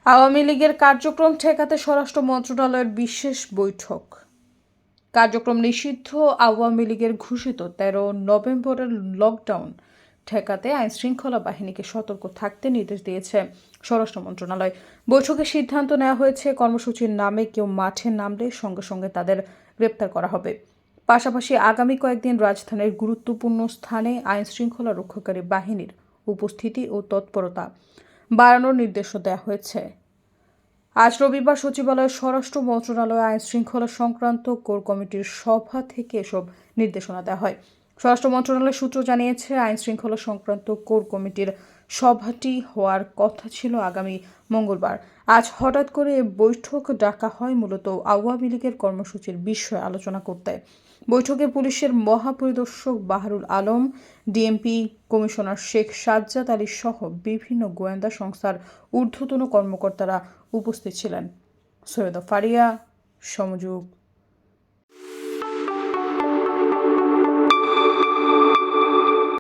আওয়ামী লীগের কার্যক্রম ঠেকাতে স্বরাষ্ট্র মন্ত্রণালয়ের বিশেষ বৈঠক। কার্যক্রম নিষিদ্ধ আওয়ামী লীগের ঘোষিত 13 নভেম্বরের লকডাউন ঠেকাতে আইনশৃঙ্খলা বাহিনীকে সতর্ক থাকতে নির্দেশ দিয়েছে স্বরাষ্ট্র মন্ত্রণালয়। বৈঠকে সিদ্ধান্ত নেওয়া হয়েছে, কর্মসূচির নামে কেউ মাঠে নামলে সঙ্গে সঙ্গে তাদের গ্রেপ্তার করা হবে। পাশাপাশি আগামী কয়েকদিন রাজধানীর গুরুত্বপূর্ণ স্থানে আইনশৃঙ্খলা রক্ষাকারী বাহিনীর উপস্থিতি ও তৎপরতা বাড়ানোর নির্দেশও দেওয়া হয়েছে। আজ রবিবার সচিবালয়ের স্বরাষ্ট্র মন্ত্রণালয় আইনশৃঙ্খলা সংক্রান্ত কোর কমিটির সভা থেকে এসব নির্দেশনা দেওয়া হয়। স্বরাষ্ট্র মন্ত্রণালয়ের সূত্র জানিয়েছে, আইনশৃঙ্খলা সংক্রান্ত কোর কমিটির সভাটি হওয়ার কথা ছিল আগামী মঙ্গলবার। আজ হঠাৎ করে বৈঠক ডাকা হয় মূলত আওয়ামী লীগের কর্মসূচির বিষয়ে আলোচনা করতে। বৈঠকে পুলিশের মহাপরিদর্শক বাহারুল আলম, ডিএমপি কমিশনার শেখ সাজ্জাদ আলী সহ বিভিন্ন গোয়েন্দা সংস্থার ঊর্ধ্বতন কর্মকর্তারা উপস্থিত ছিলেন। সৈয়দা ফারিয়া, সমযোগ।